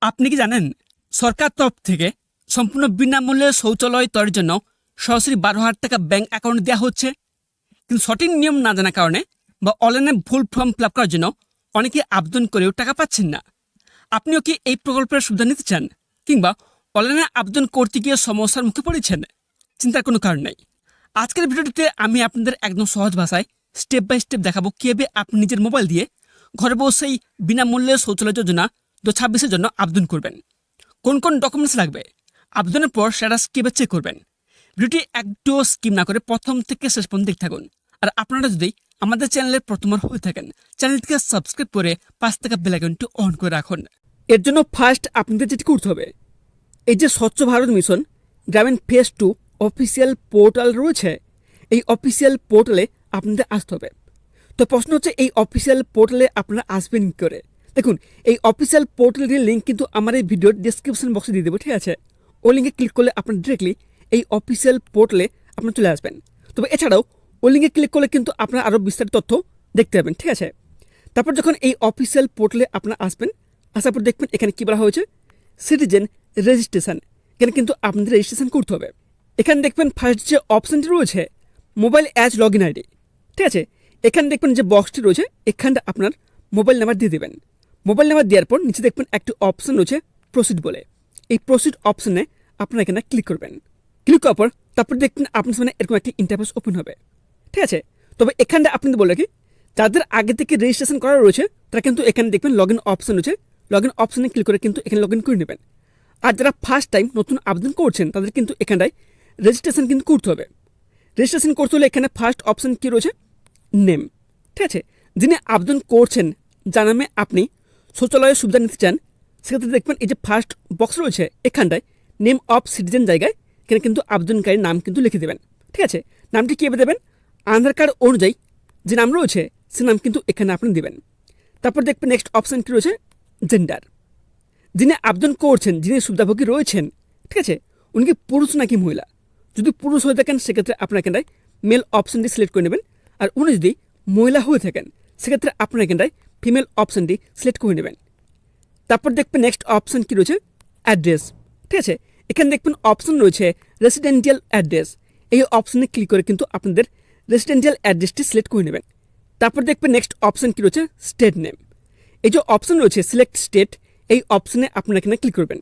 আপনি কি জানেন সরকার তরফ থেকে সম্পূর্ণ বিনামূল্যে শৌচালয় তৈরির জন্য সরাসরি 12,000 টাকা ব্যাংক অ্যাকাউন্টে দেওয়া হচ্ছে। কিন্তু সঠিক নিয়ম না জানার কারণে বা অনলাইনে ভুল ফর্ম ফিল আপ করার জন্য অনেকে আবেদন করেও টাকা পাচ্ছেন না। আপনিও কি এই প্রকল্পের সুবিধা নিতে চান, কিংবা অনলাইনে আবেদন করতে গিয়ে সমস্যার মুখে পড়েছেন? চিন্তার কোনো কারণ নেই। আজকের ভিডিওটিতে আমি আপনাদের একদম সহজ ভাষায় স্টেপ বাই স্টেপ দেখাবো কীভাবে আপনি নিজের মোবাইল দিয়ে ঘরে বসেই বিনামূল্যে শৌচালয় যোজনা 2026-এর জন্য আবেদন করবেন। কোন কোন ডকুমেন্টস লাগবে, আবেদনের পর স্ট্যাটাস কীভাবে চেক করবেন। ভিডিওটি একটু স্কিপ না করে প্রথম থেকে শেষ পর্যন্ত দেখতে থাকুন। আর আপনারা যদি আমাদের চ্যানেলের প্রথমবার হয়ে থাকেন, চ্যানেলটিকে সাবস্ক্রাইব করে পাশ থেকে বেল আইকনটি অন করে রাখুন। এর জন্য ফার্স্ট আপনাদের যেটি করতে হবে, এই যে স্বচ্ছ ভারত মিশন গ্রামীণ ফেজ 2 অফিসিয়াল পোর্টাল রয়েছে, এই অফিসিয়াল পোর্টালে আপনাদের আসতে হবে। তো প্রশ্ন হচ্ছে, এই অফিসিয়াল পোর্টালে আপনারা আসবেন কী করে? দেখুন, এই অফিসিয়াল পোর্টালের লিঙ্ক কিন্তু আমার এই ভিডিওর ডিসক্রিপশন বক্সে দিয়ে দেবো, ঠিক আছে? ওই লিঙ্কে ক্লিক করলে আপনারা ডিরেক্টলি এই অফিসিয়াল পোর্টালে আপনারা চলে আসবেন। তবে এছাড়াও ওই লিঙ্কে ক্লিক করলে কিন্তু আপনারা আরও বিস্তারিত তথ্য দেখতে পাবেন, ঠিক আছে? তারপর যখন এই অফিসিয়াল পোর্টালে আপনারা আসবেন, আসার পর দেখবেন এখানে কী বলা হয়েছে, সিটিজেন রেজিস্ট্রেশন। এখানে কিন্তু আপনাদের রেজিস্ট্রেশন করতে হবে। এখানে দেখবেন ফার্স্ট যে অপশানটি রয়েছে, mobile as log in ID, ঠিক আছে? এখানে দেখবেন যে বক্সটি রয়েছে, এখানটা আপনার মোবাইল নাম্বার দিয়ে দেবেন। মোবাইল নাম্বার দেওয়ার পর নিচে দেখবেন একটি অপশান রয়েছে প্রসিড বলে, এই প্রসিড অপশানে আপনারা এখানে ক্লিক করবেন। ক্লিক করার পর তারপর দেখবেন আপনার সামনে এরকম একটি ইন্টারফেস ওপেন হবে, ঠিক আছে? তবে এখানটা আপনাদের বলে রাখি, যাদের আগে থেকে রেজিস্ট্রেশন করা রয়েছে তারা কিন্তু এখানে দেখবেন লগ ইন অপশান রয়েছে, লগ ইন অপশানে ক্লিক করে কিন্তু এখানে লগ ইন করে নেবেন। আর যারা ফার্স্ট টাইম নতুন আবেদন করছেন তাদের কিন্তু এখানটায় রেজিস্ট্রেশন কিন্তু করতে হবে। রেজিস্ট্রেশন করতে হলে এখানে ফার্স্ট অপশান কী রয়েছে, নেম, ঠিক আছে? যিনি আবেদন করছেন, যার নামে আপনি শৌচালয়ের সুবিধা নিতে চান, সেক্ষেত্রে দেখবেন এই যে ফার্স্ট বক্স রয়েছে এখানটায় নেম অফ সিটিজেন জায়গায় এখানে কিন্তু আবেদনকারীর নাম কিন্তু লিখে দেবেন, ঠিক আছে? নামটি কীভাবে দেবেন, আধার কার্ড অনুযায়ী যে নাম রয়েছে সে নাম কিন্তু এখানে আপনি দেবেন। তারপর দেখবেন নেক্সট অপশান কী রয়েছে, জেন্ডার। যিনি আবেদন করছেন, যিনি সুবিধাভোগী রয়েছেন, ঠিক আছে, উনি কি পুরুষ নাকি মহিলা? যদি পুরুষ হয়ে থাকেন সেক্ষেত্রে আপনার এখানটায় মেল অপশানটি সিলেক্ট করে নেবেন। আর উনি যদি মহিলা হয়ে থাকেন সেক্ষেত্রে আপনার এখানটায় ফিমেল অপশানটি সিলেক্ট করে নেবেন। তারপর দেখবেন নেক্সট অপশান কী রয়েছে, অ্যাড্রেস, ঠিক আছে? এখানে দেখবেন অপশান রয়েছে রেসিডেন্সিয়াল অ্যাড্রেস, এই অপশানে ক্লিক করে কিন্তু আপনাদের রেসিডেন্সিয়াল অ্যাড্রেসটি সিলেক্ট করে নেবেন। তারপর দেখবেন নেক্সট অপশান কী রয়েছে, স্টেট নেম। এই যে অপশান রয়েছে সিলেক্ট স্টেট, এই অপশানে আপনারা এখানে ক্লিক করবেন।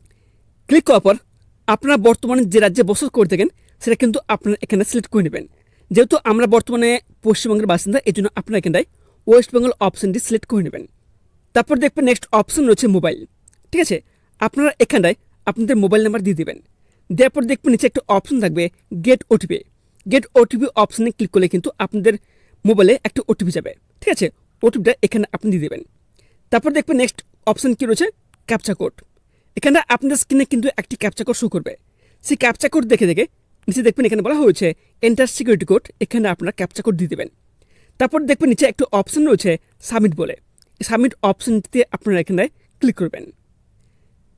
ক্লিক করার পর আপনারা বর্তমানে যে রাজ্যে বসবাস করে থাকেন সেটা কিন্তু আপনারা এখানে সিলেক্ট করে নেবেন। যেহেতু আমরা বর্তমানে পশ্চিমবঙ্গের বাসিন্দা, এই জন্য আপনারা এখানটায় ওয়েস্ট বেঙ্গল অপশানটি সিলেক্ট করে নেবেন। তারপর দেখবেন নেক্সট অপশান রয়েছে মোবাইল, ঠিক আছে? আপনারা এখানটায় আপনাদের মোবাইল নাম্বার দিয়ে দেবেন। দেওয়ার পর দেখবেন নিচে একটা অপশান থাকবে গেট ওটিপি। গেট ওটিপি অপশানে ক্লিক করলে কিন্তু আপনাদের মোবাইলে একটা ওটিপি যাবে, ঠিক আছে? ওটিপিটা এখানে আপনি দিয়ে দেবেন। তারপর দেখবেন নেক্সট অপশান কী রয়েছে, ক্যাপচা কোড। এখানে আপনাদের স্ক্রিনে কিন্তু একটি ক্যাপচা কোড শো করবে। সেই ক্যাপচা কোড দেখে নিচে দেখবেন এখানে বলা হয়েছে এন্টার সিকিউরিটি কোড, এখানে আপনারা ক্যাপচা কোড দিয়ে দেবেন। তারপর দেখবেন নিচে একটা অপশান রয়েছে সাবমিট বলে, সাবমিট অপশানটিতে আপনারা এখানে ক্লিক করবেন।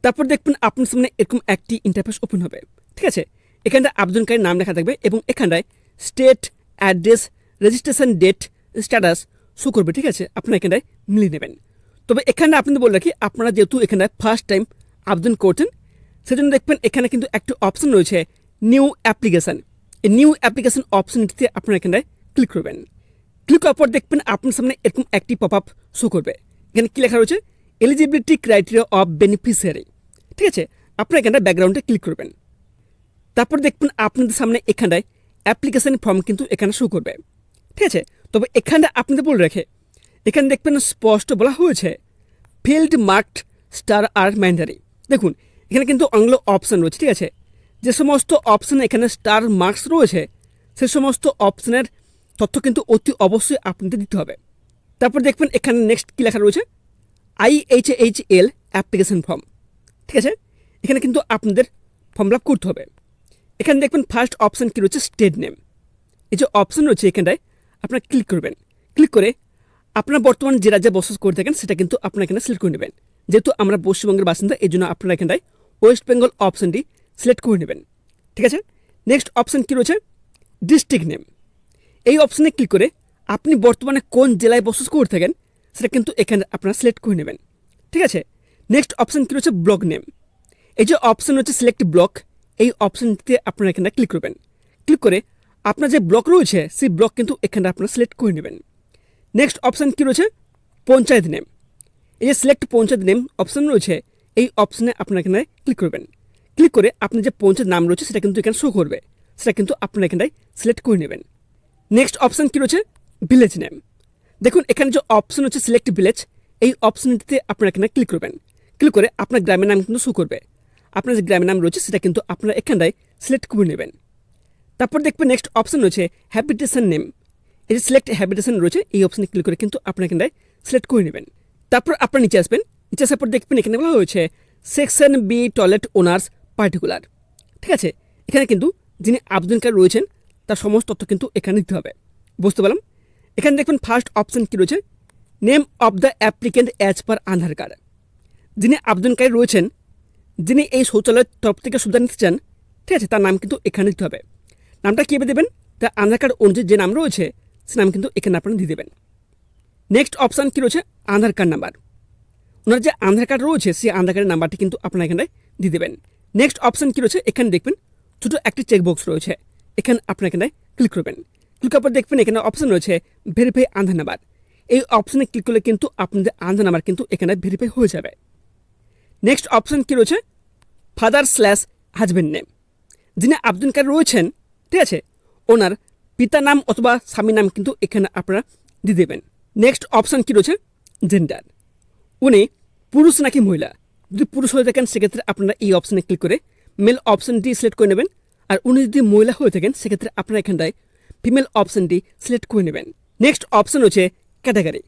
তারপর দেখবেন আপনার সামনে এরকম একটি ইন্টারফেস ওপেন হবে, ঠিক আছে? এখানটায় আবেদনকারীর নাম লেখা থাকবে এবং এখানটায় state, address, registration date, status show করবে, ঠিক আছে? আপনারা এখানটায় মিলিয়ে নেবেন। তবে এখানে আপনাদের বলে রাখি, আপনারা যেহেতু এখানে ফার্স্ট টাইম আবেদন করছেন সেজন্য দেখবেন এখানে কিন্তু একটা অপশান রয়েছে নিউ অ্যাপ্লিকেশান। এই নিউ অ্যাপ্লিকেশান অপশানটিতে আপনারা এখানে ক্লিক করবেন। ক্লিক করার পর দেখবেন আপনার সামনে এরকম একটি পপ আপ শো করবে। এখানে কী লেখা রয়েছে, এলিজিবিলিটি ক্রাইটেরিয়া অফ বেনিফিশিয়ারি, ঠিক আছে? আপনারা এখানটায় ব্যাকগ্রাউন্ডে ক্লিক করবেন। তারপর দেখবেন আপনাদের সামনে এখানটায় অ্যাপ্লিকেশান ফর্ম কিন্তু এখানে শো করবে, ঠিক আছে? তবে এখানটা আপনাদের বলে রাখে, এখানে দেখবেন স্পষ্ট বলা হয়েছে ফিল্ড মার্কড স্টার আর ম্যান্ডারি। দেখুন এখানে কিন্তু অনেকগুলো অপশান রয়েছে, ঠিক আছে? যে সমস্ত অপশানে এখানে স্টার মার্কস রয়েছে সে সমস্ত অপশানের তথ্য কিন্তু অতি অবশ্যই আপনাদের দিতে হবে। তারপর দেখবেন এখানে নেক্সট কী লেখা রয়েছে, IHHL অ্যাপ্লিকেশান ফর্ম, ঠিক আছে? এখানে কিন্তু আপনাদের ফর্ম ফিল আপ করতে হবে। এখানে দেখবেন ফার্স্ট অপশান কী রয়েছে, স্টেট নেম। এই যে অপশান রয়েছে এখানটায় আপনারা ক্লিক করবেন। ক্লিক করে আপনারা বর্তমানে যে রাজ্যে বসবাস করে থাকেন সেটা কিন্তু আপনারা এখানে সিলেক্ট করে নেবেন। যেহেতু আমরা পশ্চিমবঙ্গের বাসিন্দা, এই জন্য আপনারা এখানটায় ওয়েস্ট বেঙ্গল অপশানটি সিলেক্ট করে নেবেন, ঠিক আছে? নেক্সট অপশান কী রয়েছে, ডিস্ট্রিক্ট নেম। এই অপশানে ক্লিক করে আপনি বর্তমানে কোন জেলায় বসবাস করে থাকেন সেটা কিন্তু এখানে আপনারা সিলেক্ট করে নেবেন, ঠিক আছে? নেক্সট অপশন কি রয়েছে ব্লক নেম। এই যে অপশন রয়েছে সিলেক্ট ব্লক, এই অপশনটিতে আপনারা এখানে ক্লিক করবেন। ক্লিক করে আপনার যে ব্লক রয়েছে সেই ব্লক কিন্তু এখানে আপনারা সিলেক্ট করে নেবেন। নেক্সট অপশন কি রয়েছে পঞ্চায়েত নেম। এই যে সিলেক্ট পঞ্চায়েত নেম অপশন রয়েছে, এই অপশনে আপনারা এখানে ক্লিক করবেন। ক্লিক করে আপনার যে পঞ্চায়েত নাম রয়েছে সেটা কিন্তু এখানে শো করবে, সেটা কিন্তু আপনারা এখানে সিলেক্ট করে নেবেন। নেক্সট অপশন কি রয়েছে ভিলেজ নেম। দেখুন এখানে যে অপশন হচ্ছে সিলেক্ট ভিলেজ, এই অপশনটিতে আপনারা এখানে ক্লিক করবেন। ক্লিক করে আপনার গ্রামের নাম কিন্তু শো করবে, আপনার যে গ্রামের নাম রয়েছে সেটা কিন্তু আপনারা এখানটায় সিলেক্ট করে নেবেন। তারপর দেখবেন নেক্সট অপশন রয়েছে হ্যাবিটেশন নেম। এই যে সিলেক্ট হ্যাবিটেশন রয়েছে, এই অপশনে ক্লিক করে কিন্তু আপনারা এখানটায় সিলেক্ট করে নেবেন। তারপর আপনার নিচে আসবেন, নিচে আসার পর দেখবেন এখানে বলা হয়েছে section B toilet owners particular. ঠিক আছে, এখানে কিন্তু যিনি আবেদনকারী রয়েছেন তার সমস্ত তথ্য কিন্তু এখানে দিতে হবে। বুঝতে পারলাম। এখানে দেখবেন ফার্স্ট অপশন কি রয়েছে name of the applicant as per Aadhaar card. যিনি আবেদনকারী রয়েছেন, যিনি এই শৌচালয়ের তরফ থেকে সুবিধা নিতে চান, ঠিক আছে, তার নাম কিন্তু এখানে দিতে হবে। নামটা কীভাবে দেবেন, তার আধার কার্ড অনুযায়ী যে নাম রয়েছে সে নাম কিন্তু এখানে আপনারা দিয়ে দেবেন। নেক্সট অপশান কী রয়েছে আধার কার্ড নাম্বার। ওনার যে আধার কার্ড রয়েছে সেই আধার কার্ডের নাম্বারটি কিন্তু আপনারা এখানে দিয়ে দেবেন। নেক্সট অপশান কী রয়েছে, এখানে দেখবেন ছোটো একটি চেকবক্স রয়েছে, এখানে আপনারা এখানে ক্লিক করবেন। ক্লিক করার পর দেখবেন এখানে অপশান রয়েছে ভেরিফাই আধার নাম্বার। এই অপশানে ক্লিক করলে কিন্তু আপনাদের আধার নাম্বার কিন্তু এখানে ভেরিফাই হয়ে যাবে। নেক্সট অপশান কী রয়েছে ফাদার/হাজব্যান্ড নেম। যিনি আবেদনকারী রয়েছেন, ঠিক আছে, ওনার পিতার নাম অথবা স্বামীর নাম কিন্তু এখানে আপনারা দিয়ে দেবেন। নেক্সট অপশান কী রয়েছে জেন্ডার। উনি পুরুষ নাকি মহিলা। যদি পুরুষ হয়ে থাকেন সেক্ষেত্রে আপনারা এই অপশানে ক্লিক করে মেল অপশানটি সিলেক্ট করে নেবেন। আর উনি যদি মহিলা হয়ে থাকেন সেক্ষেত্রে আপনারা এখানটায় ফিমেল অপশানটি সিলেক্ট করে নেবেন। নেক্সট অপশান হচ্ছে ক্যাটাগরি।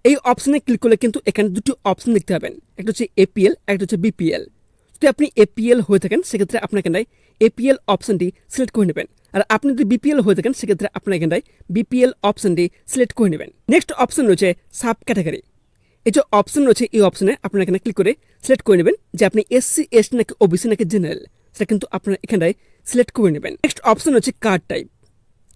এই অপশানে ক্লিক করলে কিন্তু এখানে দুটি অপশান দেখতে পাবেন, একটা হচ্ছে এপিএল, একটা হচ্ছে বিপিএল। যদি আপনি এপিএল হয়ে থাকেন সেক্ষেত্রে আপনার এখানটায় এপিএল অপশানটি সিলেক্ট করে নেবেন। আর আপনি যদি বিপিএল হয়ে থাকেন সেক্ষেত্রে আপনার এখানটায় বিপিএল অপশানটি সিলেক্ট করে নেবেন। নেক্সট অপশান রয়েছে সাব ক্যাটাগরি। এই যে অপশান রয়েছে এই অপশানে আপনারা এখানে ক্লিক করে সিলেক্ট করে নেবেন যে আপনি এসসি এসটি নাকি ওবিসি নাকি জেনারেল, সেটা কিন্তু আপনারা এখানটায় সিলেক্ট করে নেবেন। নেক্সট অপশান হচ্ছে কার্ড টাইপ।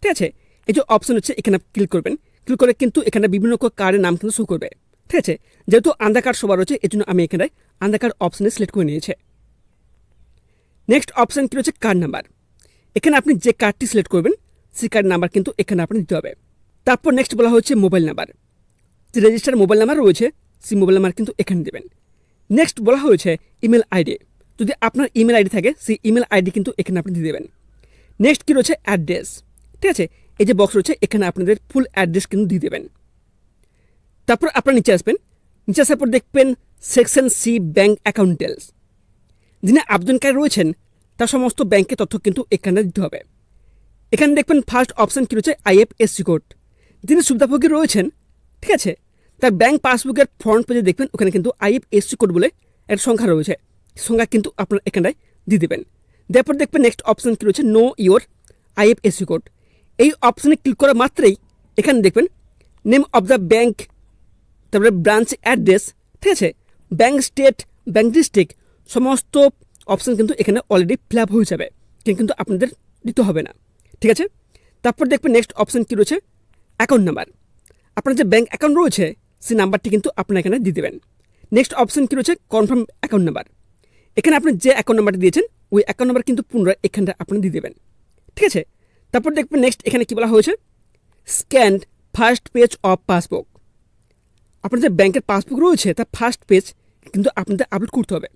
ঠিক আছে, এই যে অপশান হচ্ছে এখানে ক্লিক করবেন। ক্লিক করে কিন্তু এখানে বিভিন্ন কার্ডের নাম কিন্তু শো করবে। ঠিক আছে, যেহেতু আধার কার্ড সবার রয়েছে এই জন্য আমি এখানে আধার কার্ড অপশানে সিলেক্ট করে নিয়েছি। নেক্সট অপশান কি রয়েছে কার্ড নাম্বার। এখানে আপনি যে কার্ডটি সিলেক্ট করবেন সেই কার্ড নাম্বার কিন্তু এখানে আপনি দিতে হবে। তারপর নেক্সট বলা হচ্ছে মোবাইল নাম্বার। যে রেজিস্টার মোবাইল নাম্বার রয়েছে সেই মোবাইল নাম্বার কিন্তু এখানে দেবেন। নেক্সট বলা হয়েছে ইমেল আইডি। যদি আপনার ইমেল আইডি থাকে সেই ইমেল আইডি কিন্তু এখানে আপনি দিয়ে দেবেন। নেক্সট কি রয়েছে অ্যাড্রেস। ঠিক আছে, এই যে বক্স রয়েছে এখানে আপনাদের ফুল অ্যাড্রেস কিন্তু দিয়ে দেবেন। তারপর আপনারা নিচে আসবেন, নিচে আসার পর দেখবেন section C bank account details. যিনি আবেদনকারী রয়েছেন তার সমস্ত ব্যাংকের তথ্য কিন্তু এখানে দিতে হবে। এখানে দেখবেন ফার্স্ট অপশান কী রয়েছে আইএফএসসি কোড। যিনি সুবিধাভোগী রয়েছেন, ঠিক আছে, তার ব্যাঙ্ক পাসবুকের ফ্রন্ট পেজে দেখবেন ওখানে কিন্তু আইএফএসসি কোড বলে একটা সংখ্যা রয়েছে, সংখ্যা কিন্তু আপনারা এখানটায় দিয়ে দেবেন। তারপর দেখবেন নেক্সট অপশান কী রয়েছে নো ইয়োর আইএফএসসি কোড। এই অপশানে ক্লিক করা মাত্রই এখানে দেখবেন নেম অফ দ্য ব্যাঙ্ক, তারপরে ব্রাঞ্চ অ্যাড্রেস, ঠিক আছে, ব্যাঙ্ক স্টেট, ব্যাঙ্ক ডিস্ট্রিক্ট, সমস্ত অপশান কিন্তু এখানে অলরেডি ফিল আপ হয়ে যাবে, কিন্তু আপনাদের দিতে হবে না। ঠিক আছে, তারপর দেখবেন নেক্সট অপশান কী রয়েছে অ্যাকাউন্ট নাম্বার। আপনার যে ব্যাঙ্ক অ্যাকাউন্ট রয়েছে সেই নাম্বারটি কিন্তু আপনারা এখানে দিয়ে দেবেন। নেক্সট অপশান কী রয়েছে কনফার্ম অ্যাকাউন্ট নাম্বার। এখানে আপনি যে অ্যাকাউন্ট নাম্বারটি দিয়েছেন ওই অ্যাকাউন্ট নাম্বার কিন্তু পুনরায় এখানটা আপনি দিয়ে দেবেন। ঠিক আছে, তারপর দেখবেন নেক্সট এখানে কী বলা হয়েছে scanned first page of passbook. আপনার যে ব্যাংকের পাসবুক রয়েছে তার ফার্স্ট পেজ কিন্তু আপনাদের আপলোড করতে হবে।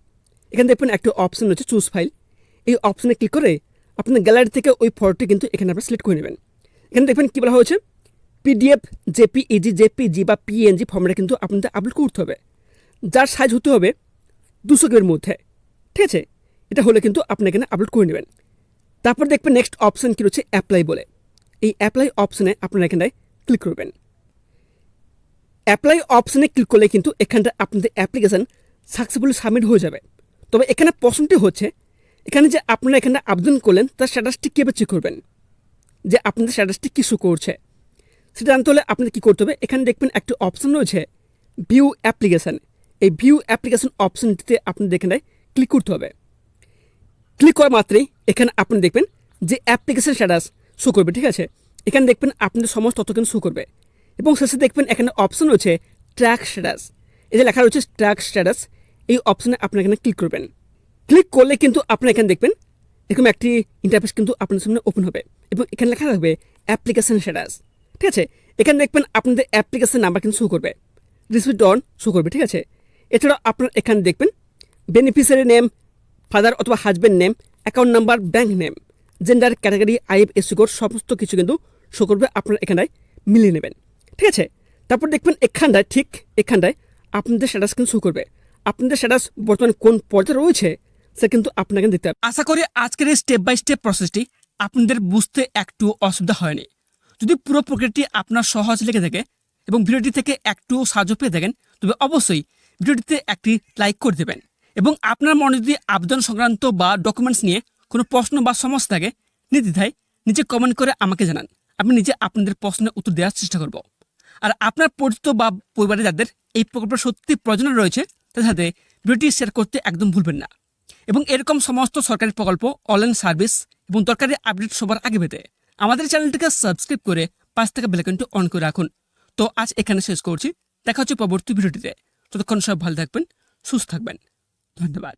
এখানে দেখবেন একটা অপশান রয়েছে চুজ ফাইল। এই অপশানে ক্লিক করে আপনার গ্যালারি থেকে ওই ফটোটি কিন্তু এখানে আপনারা সিলেক্ট করে নেবেন। এখানে দেখবেন কী বলা হয়েছে পিডিএফ, জেপিইজি, জেপিজি বা পিএনজি ফর্মেটে কিন্তু আপনাদের আপলোড করতে হবে, যার সাইজ হতে হবে 200 কেবির মধ্যে। ঠিক আছে, এটা হলে কিন্তু আপনি এখানে আপলোড করে নেবেন। তারপর দেখবেন নেক্সট অপশান কী রয়েছে অ্যাপ্লাই বলে। এই অ্যাপ্লাই অপশানে আপনারা এখানটায় ক্লিক করবেন। অ্যাপ্লাই অপশানে ক্লিক করলে কিন্তু এখানটা আপনাদের অ্যাপ্লিকেশান সাকসেসফুলি সাবমিট হয়ে যাবে। তবে এখানে প্রশ্নটি হচ্ছে এখানে যে আপনারা এখানে আবেদন করলেন তার স্ট্যাটাসটি কীভাবে চেক করবেন, যে আপনাদের স্ট্যাটাসটি কী শো করছে সেটা জানতে হলে আপনাদের কী করতে হবে। এখানে দেখবেন একটা অপশান রয়েছে ভিউ অ্যাপ্লিকেশান। এই ভিউ অ্যাপ্লিকেশান অপশানটিতে আপনাদের এখানে ক্লিক করতে হবে। ক্লিক করা মাত্রই এখানে আপনি দেখবেন যে অ্যাপ্লিকেশান স্ট্যাটাস শো করবে। ঠিক আছে, এখানে দেখবেন আপনাদের সমস্ত তথ্য কিন্তু শো করবে এবং শেষে দেখবেন এখানে অপশান রয়েছে ট্র্যাক স্ট্যাটাস। এই যে লেখা রয়েছে ট্র্যাক স্ট্যাটাস, এই অপশনে আপনার এখানে ক্লিক করবেন। ক্লিক করলে কিন্তু আপনারা এখানে দেখবেন এরকম একটি ইন্টারফেস কিন্তু আপনার সামনে ওপেন হবে এবং এখানে লেখা থাকবে অ্যাপ্লিকেশন স্ট্যাটাস। ঠিক আছে, এখানে দেখবেন আপনাদের অ্যাপ্লিকেশন নাম্বার কিন্তু শো করবে, রিসিভড অন শো করবে। ঠিক আছে, এছাড়াও আপনার এখানে দেখবেন বেনিফিশিয়ারি নেম, ফাদার অথবা husband name, account number, bank name, gender, category, IFSC code সমস্ত কিছু কিন্তু শো করবে। আপনারা এখানটায় মিলিয়ে নেবেন। ঠিক আছে, তারপর দেখবেন এখানটায় ঠিক এখানটায় আপনাদের স্ট্যাটাস কিন্তু শো করবে। আপনাদের স্ট্যাটাস বর্তমানে কোন পর্যায়ে রয়েছে সে কিন্তু আপনাকে দেখতে হবে। আশা করি আজকের এই স্টেপ বাই স্টেপ প্রসেসটি আপনাদের বুঝতে একটু অসুবিধা হয়নি। যদি পুরো প্রক্রিয়াটি আপনার সহজ লেগে থাকে এবং ভিডিওটি থেকে একটু সাহায্য পেয়ে থাকেন তবে অবশ্যই ভিডিওটিতে একটি লাইক করে দেবেন এবং আপনার মনে যদি আবেদন সংক্রান্ত বা ডকুমেন্টস নিয়ে কোনো প্রশ্ন বা সমস্যা থাকে নির্দ্বিধায় নিচে কমেন্ট করে আমাকে জানান। আমি নিজে আপনাদের প্রশ্নের উত্তর দেওয়ার চেষ্টা করব। আর আপনার পরিচিত বা পরিবারে যাদের এই প্রকল্পের সত্যি প্রয়োজন রয়েছে তাদের সাথে ভিডিওটি শেয়ার করতে একদম ভুলবেন না। এবং এরকম সমস্ত সরকারি প্রকল্প, অনলাইন সার্ভিস এবং দরকারি আপডেট সবার আগে পেতে আমাদের চ্যানেলটিকে সাবস্ক্রাইব করে পাশ থেকে বেল আইকনটি অন করে রাখুন। তো আজ এখানে শেষ করছি, দেখা হচ্ছে পরবর্তী ভিডিওটিতে। ততক্ষণ সব ভালো থাকবেন, সুস্থ থাকবেন, ধন্যবাদ।